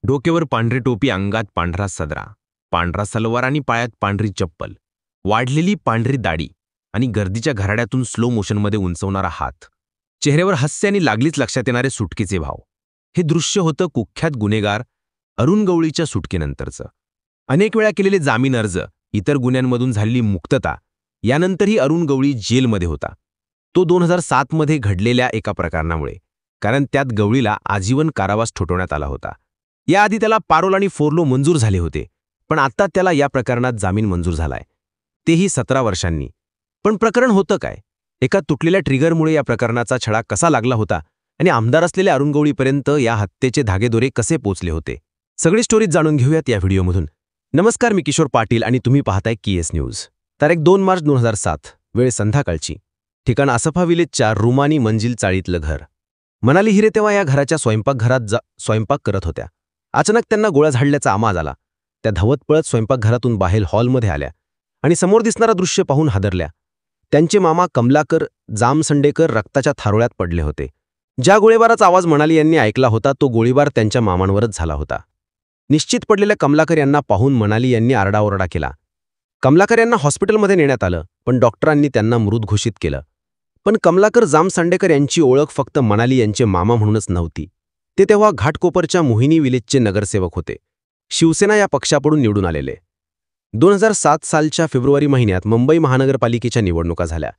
डोक्यावर पांढरी टोपी, अंगात पांढरा सदरा, पांढरा सलवार आणि पायात पांढरी चप्पल, वाढलेली पांढरी दाढी आणि गर्दीच्या घराड्यातून स्लो मोशनमध्ये उंचवणारा हात, चेहऱ्यावर हास्य आणि लागलीच लक्षात येणारे सुटकेचे भाव. हे दृश्य होतं कुख्यात गुन्हेगार अरुण गवळीच्या सुटकेनंतरचं. अनेक वेळा केलेले जामीन अर्ज, इतर गुन्ह्यांमधून झालेली मुक्तता, यानंतरही अरुण गवळी जेलमध्ये होता. तो 2007 मध्ये घडलेल्या एका प्रकरणामुळे, कारण त्यात गवळीला आजीवन कारावास ठोठवण्यात आला होता. याआधी त्याला पारोल आणि फोरलो मंजूर झाले होते, पण आता त्याला या प्रकरणात जामीन मंजूर झालाय, तेही 17 वर्षांनी. पण प्रकरण होतं काय? एका तुटलेल्या ट्रिगरमुळे या प्रकरणाचा छडा कसा लागला होता आणि आमदार असलेल्या अरुण गवळीपर्यंत या हत्येचे धागेदोरे कसे पोचले होते? सगळी स्टोरीज जाणून घेऊयात या व्हिडिओमधून. नमस्कार, मी किशोर पाटील आणि तुम्ही पाहताय KS न्यूज. तारीख 2 मार्च 2007, वेळ संध्याकाळची. ठिकाण आसफा विलेजच्या रुमानी मंजिल चाळीतलं घर. मनाली हिरे तेव्हा या घराच्या स्वयंपाकघरात स्वयंपाक करत होत्या. अचानक त्यांना गोळ्या झाडल्याचा आवाज आला. त्या धावत पळत स्वयंपाकघरातून बाहेर हॉलमध्ये आल्या आणि समोर दिसणारा दृश्य पाहून हादरल्या. त्यांचे मामा कमलाकर जामसंडेकर रक्ताच्या थारोळ्यात पडले होते. ज्या गोळीबाराचा आवाज मनाली यांनी ऐकला होता, तो गोळीबार त्यांच्या मामांवरच झाला होता. निश्चित पडलेल्या कमलाकर यांना पाहून मनाली यांनी आरडाओरडा केला. कमलाकर यांना हॉस्पिटलमध्ये नेण्यात आलं, पण डॉक्टरांनी त्यांना मृत घोषित केलं. पण कमलाकर जामसंडेकर यांची ओळख फक्त मनाली यांचे मामा म्हणूनच नव्हती. ते तेव्हा घाटकोपरच्या मोहिनी विलेजचे नगरसेवक होते, शिवसेना या पक्षाकडून निवडून आलेले. 2007 सालच्या फेब्रुवारी महिन्यात मुंबई महानगरपालिकेच्या निवडणुका झाल्या.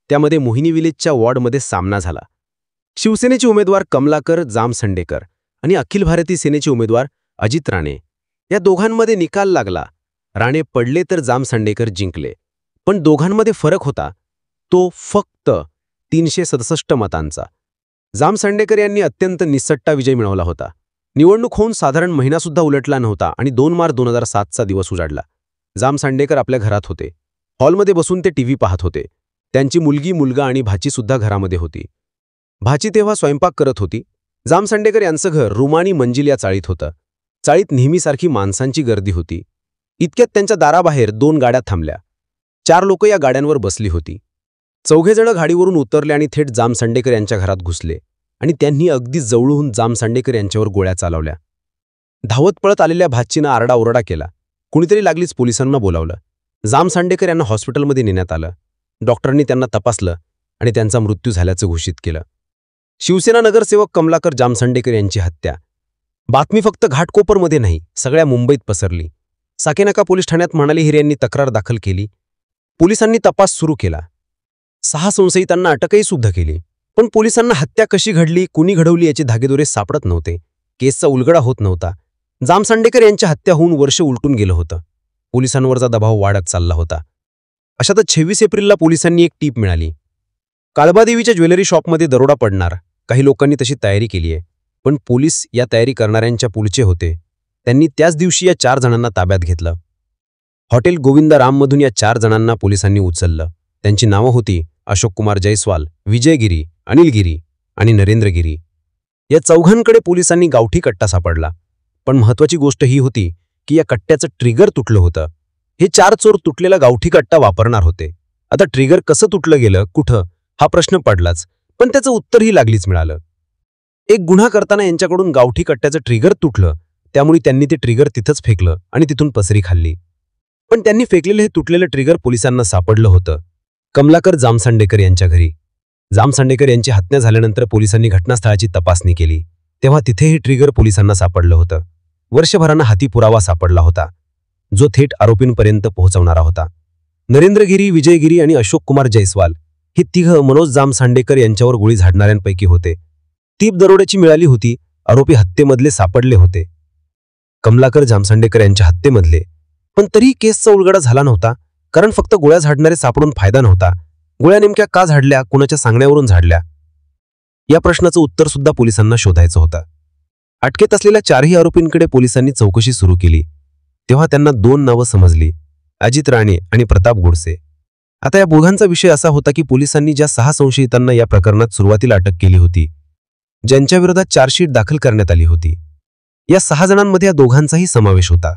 त्यामध्ये मोहिनी विलेजच्या वॉर्डमध्ये सामना झाला. शिवसेनेचे उमेदवार कमलाकर जामसंडेकर आणि अखिल भारतीय सेनेचे उमेदवार अजित राणे, या दोघांमध्ये निकाल लागला. राणे पडले तर जामसंडेकर जिंकले, पण दोघांमध्ये फरक होता, तो फक्त 367 मतांचा. जामसंडेकर यांनी अत्यंत निसट्टा विजय मिळवला होता. निवडणूक होऊन साधारण महिनासुद्धा उलटला नव्हता आणि 2 मार्च 2007चा दिवस उजाडला. जामसंडेकर आपल्या घरात होते. हॉलमध्ये बसून ते टीव्ही पाहत होते. त्यांची मुलगी, मुलगा आणि भाचीसुद्धा घरामध्ये होती. भाची तेव्हा स्वयंपाक करत होती. जामसंडेकर यांचं घर रुमानी मंजिल या चाळीत होतं. चाळीत नेहमीसारखी माणसांची गर्दी होती. इतक्यात त्यांच्या दाराबाहेर 2 गाड्या थांबल्या. 4 लोक या गाड्यांवर बसली होती. चौघेजण गाडीवरून उतरले आणि थेट जामसंडेकर यांच्या घरात घुसले आणि त्यांनी अगदी जवळून जामसंडेकर यांच्यावर गोळ्या चालवल्या. धावत पळत आलेल्या भाचीनं आरडाओरडा केला. कुणीतरी लागलीच पोलिसांना बोलावलं. जामसंडेकर यांना हॉस्पिटलमध्ये नेण्यात आलं. डॉक्टरांनी त्यांना तपासलं आणि त्यांचा मृत्यू झाल्याचं घोषित केलं. शिवसेना नगरसेवक कमलाकर जामसंडेकर यांची हत्या. बातमी फक्त घाटकोपरमध्ये नाही, सगळ्या मुंबईत पसरली. साकेनाका पोलीस ठाण्यात मनाली हिरे यांनी तक्रार दाखल केली. पोलिसांनी तपास सुरू केला. 6 संशयितांना अटकही सुद्धा केली. पण पोलिसांना हत्या कशी घडली, कुणी घडवली याचे धागेदोरे सापडत नव्हते. केसचा उलगडा होत नव्हता. जामसंडेकर यांच्या हत्या होऊन वर्ष उलटून गेलं होतं. पोलिसांवरचा दबाव वाढत चालला होता. अशातच 26 एप्रिलला पोलिसांनी एक टीप मिळाली. काळबादेवीच्या ज्वेलरी शॉपमध्ये दरोडा पडणार. काही लोकांनी तशी तयारी केली आहे, पण पोलीस या तयारी करणाऱ्यांच्या पुढचे होते. त्यांनी त्याच दिवशी या 4 जणांना ताब्यात घेतलं. हॉटेल गोविंदा राममधून या 4 जणांना पोलिसांनी उचललं. त्यांची नावं होती अशोक कुमार जयस्वाल, विजय गिरी, अनिल गिरी आणि नरेंद्र गिरी. या चौघांकडे पोलिसांनी गावठी कट्टा सापडला. पण महत्त्वाची गोष्ट ही होती की या कट्ट्याचं ट्रिगर तुटलं होतं. हे 4 चोर तुटलेला गावठी कट्टा वापरणार होते. आता ट्रिगर कसं तुटलं गेलं, कुठं, हा प्रश्न पडलाच, पण त्याचं उत्तरही लागलीच मिळालं. एक गुन्हा करताना यांच्याकडून गावठी कट्ट्याचं ट्रिगर तुटलं, त्यामुळे त्यांनी ते ट्रिगर तिथंच फेकलं आणि तिथून पसरी खाल्ली. पण त्यांनी फेकलेलं हे तुटलेलं ट्रिगर पोलिसांना सापडलं होतं कमलाकर जामसंडेकर यांच्या घरी. जामसंडेकर यांची हत्या झाल्यानंतर पोलिसांनी घटनास्थळाची तपासणी केली, तेव्हा तिथे हे ट्रिगर पोलिसांना सापडलं होतं. वर्षभरानं हाती पुरावा सापडला होता, जो थेट आरोपींपर्यंत पोहोचवणारा होता. नरेंद्र गिरी, विजय गिरी आणि अशोक कुमार जयस्वाल हे तिघं मनोज जामसंडेकर यांच्यावर गोळी झाडणाऱ्यांपैकी होते. टीप दरोड्याची मिळाली होती. आरोपी हत्येमधले सापडले होते, कमलाकर जामसंडेकर यांच्या हत्येमधले. पण तरी केसचा उलगडा झाला नव्हता, कारण फक्त गोळ्या झाडणारे सापडून फायदा नव्हता. गोळ्या नेमक्या का झाडल्या, कुणाच्या सांगण्यावरून झाडल्या, या प्रश्नाचं उत्तर सुद्धा पोलिसांना शोधायचं होतं. अटकेत असलेल्या 4ही आरोपींकडे पोलिसांनी चौकशी सुरू केली. तेव्हा त्यांना 2 नावं समजली, अजित राणे आणि प्रताप गोडसे. आता या दोघांचा विषय असा होता की पोलिसांनी ज्या 6 संशयितांना या प्रकरणात सुरुवातीला अटक केली होती, ज्यांच्याविरोधात चार्जशीट दाखल करण्यात आली होती, या 6 जणांमध्ये या दोघांचाही समावेश होता.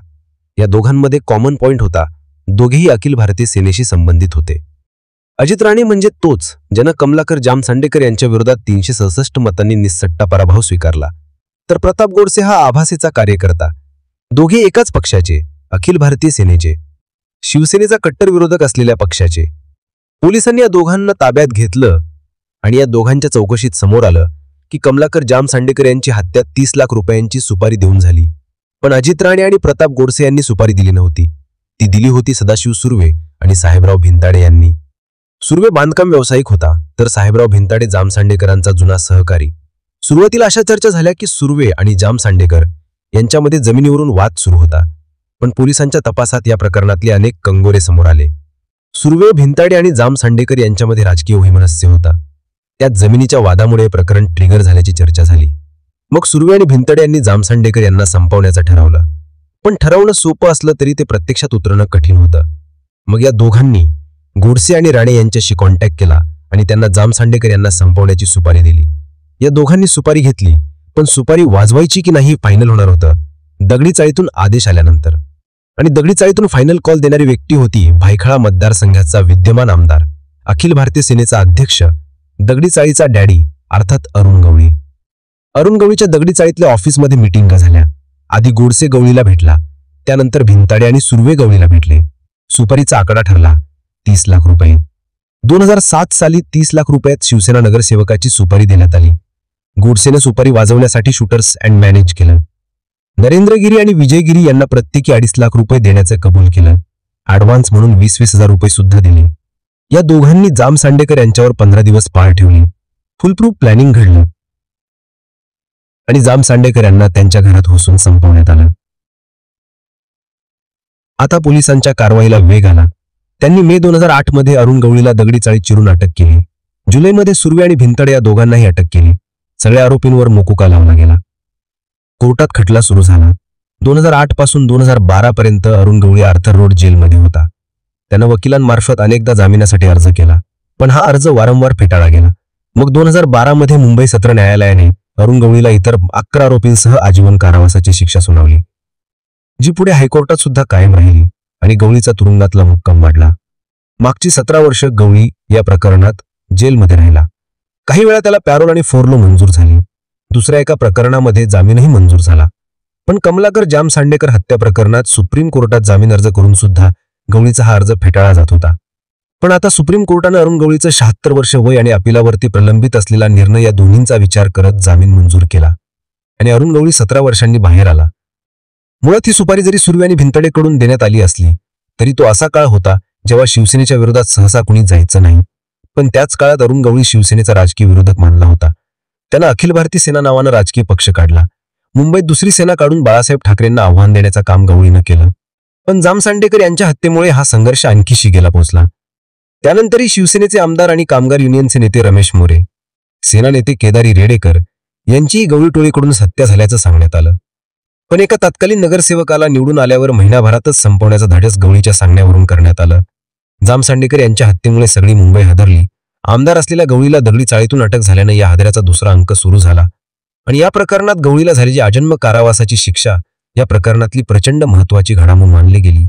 या दोघांमध्ये कॉमन पॉइंट होता, दोघेही अखिल भारतीय सेनेशी संबंधित होते. अजित राणे म्हणजे तोच ज्यानं कमलाकर जामसंडेकर यांच्या विरोधात 367 मतांनी निसट्टा पराभव स्वीकारला. तर प्रताप गोडसे हा आभासीचा कार्यकर्ता. दोघे एकाच पक्षाचे, अखिल भारतीय सेनेचे, शिवसेनेचा कट्टर विरोधक असलेल्या पक्षाचे. पोलिसांनी या दोघांना ताब्यात घेतलं आणि या दोघांच्या चौकशीत समोर आलं की कमलाकर जामसांडेकर यांची हत्या 30 लाख रुपयांची सुपारी देऊन झाली. पण अजित राणे आणि प्रताप गोडसे यांनी सुपारी दिली नव्हती. ती दिली होती सदाशिव सुर्वे आणि साहेबराव भिंताडे यांनी. सुर्वे बांधकाम व्यावसायिक होता, तर साहेबराव भिंताडे जामसांडेकरांचा जुना सहकारी. सुरुवातीला अशा चर्चा झाल्या की सुर्वे आणि जामसांडेकर यांच्यामध्ये जमिनीवरून वाद सुरू होता. पण पोलिसांच्या तपासात या प्रकरणातले अनेक कंगोरे समोर आले. सुर्वे, भिंताडे आणि जामसांडेकर यांच्यामध्ये राजकीय वैमनस्य होता. त्यात जमिनीच्या वादामुळे प्रकरण ट्रिगर झाल्याची चर्चा झाली. मग सुर्वे आणि भिंताडे यांनी जामसांडेकर यांना संपवण्याचं ठरवलं. पण ठरवणं सोपं असलं तरी ते प्रत्यक्षात उतरणं कठीण होतं. मग या दोघांनी गोडसे आणि राणे यांच्याशी कॉन्टॅक्ट केला आणि त्यांना जामसांडेकर यांना संपवण्याची सुपारी दिली. या दोघांनी सुपारी घेतली, पण सुपारी वाजवायची की नाही फायनल होणार होतं दगडी चाळीतून आदेश आल्यानंतर. आणि दगडी चाळीतून फायनल कॉल देणारी व्यक्ती होती भायखळा मतदारसंघाचा विद्यमान आमदार, अखिल भारतीय सेनेचा अध्यक्ष, दगडी चाळीचा डॅडी अर्थात अरुण गवळी. अरुण गवळीच्या दगडी चाळीतल्या ऑफिसमध्ये मीटिंगा झाल्या. आधी गोडसे गवळीला भेटला, त्यानंतर भिंताडे आणि सुर्वे गवळीला भेटले. सुपारीचा आकडा ठरला 30 लाख रुपये. 2007 साली 30 लाख रुपयात शिवसेना नगरसेवकाची सुपारी देण्यात आली. गोडसेने सुपारी वाजवण्यासाठी शूटर्स अँड मॅनेज केलं. नरेंद्र गिरी आणि विजय गिरी यांना प्रत्येकी 2.5 लाख रुपये देण्याचं कबूल केलं. ॲडव्हान्स म्हणून 20-20 हजार रुपये सुद्धा दिले. या दोघांनी जामसांडेकर यांच्यावर 15 दिवस पाळ ठेवली. फुलप्रूफ प्लॅनिंग घडलं आणि जामसांडेकर यांना त्यांच्या घरात घुसून संपवण्यात आलं. आता पोलिसांच्या कारवाईला वेग आला. त्यांनी मे 2008 मध्ये अरुण गवळीला दगडी चाळीत चिरून अटक केली. जुलैमध्ये सुर्वे आणि भिंताडे या दोघांनाही अटक केली. सगळ्या आरोपींवर मोकुका लावला गेला. कोर्टात खटला सुरू झाला. 2008 पासून 2012 पर्यंत अरुण गवळी आर्थर रोड जेलमध्ये होता. त्यानं वकिलांमार्फत अनेकदा जामिनासाठी अर्ज केला, पण हा अर्ज वारंवार फेटाळला गेला. मग 2012 मध्ये मुंबई सत्र न्यायालयाने अरुण गवळीला इतर 11 आरोपींसह आजीवन कारावासाची शिक्षा सुनावली, जी पुढे हायकोर्टात सुद्धा कायम राहिली आणि गवळीचा तुरुंगातला मुक्काम वाढला. मागची 17 वर्ष गवळी या प्रकरणात जेलमध्ये राहिला. काही वेळा त्याला पॅरोल आणि फोरलो मंजूर झाली. दुसऱ्या एका प्रकरणामध्ये जामीनही मंजूर झाला. पण कमलाकर जामसांडेकर हत्या प्रकरणात सुप्रीम कोर्टात जामीन अर्ज करून सुद्धा गवळीचा हा अर्ज फेटाळला जात होता. पण आता सुप्रीम कोर्टानं अरुण गवळीचं 76 वर्ष वय आणि अपिलावरती प्रलंबित असलेला निर्णय या दोन्हींचा विचार करत जामीन मंजूर केला आणि अरुण गवळी 17 वर्षांनी बाहेर आला. मुळात ही सुपारी जरी सुर्वे आणि भिंताडेकडून देण्यात आली असली तरी तो असा काळ होता जेव्हा शिवसेनेच्या विरोधात सहसा कुणी जायचं नाही. पण त्याच काळात अरुण गवळी शिवसेनेचा राजकीय विरोधक मानला होता. त्यानं अखिल भारतीय सेना नावानं राजकीय पक्ष काढला. मुंबईत दुसरी सेना काढून बाळासाहेब ठाकरेंना आव्हान देण्याचं काम गवळीनं केलं. पण जामसांडेकर यांच्या हत्येमुळे हा संघर्ष आणखी शिगेला पोहोचला. त्यानंतरही शिवसेनेचे आमदार आणि कामगार युनियनचे नेते रमेश मोरे, सेना नेते केदारी रेडेकर यांचीही गवळी टोळीकडूनच हत्या झाल्याचं सांगण्यात आलं. पण एका तत्कालीन नगरसेवकाला निवडून आल्यावर महिनाभरातच संपवण्याचा धाडस गवळीच्या सांगण्यावरून करण्यात आलं. जामसांडेकर यांच्या हत्येमुळे सगळी मुंबई हादरली. आमदार असलेल्या गवळीला दगडी चाळीतून अटक झाल्यानं या हादऱ्याचा दुसरा अंक सुरू झाला आणि या प्रकरणात गवळीला झालेली आजन्म कारावासाची शिक्षा या प्रकरणातली प्रचंड महत्वाची घडामोड मानली गेली.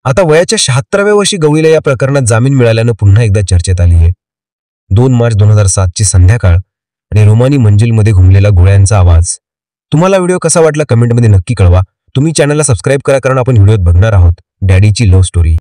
आता वयाच्या 76व्या वर्षी गवळीला या प्रकरणात जामीन मिळाल्यानं पुन्हा एकदा चर्चेत आली आहे. 2 मार्च 2007 ची संध्याकाळ आणि रोमानी मंजिलमध्ये घुमलेला गोळ्यांचा आवाज. तुम्हाला व्हिडिओ कसा वाटला कमेंटमध्ये नक्की कळवा. तुम्ही चॅनलला सबस्क्राईब करा, कारण आपण व्हिडिओत बघणार आहोत डॅडीची लव्ह स्टोरी.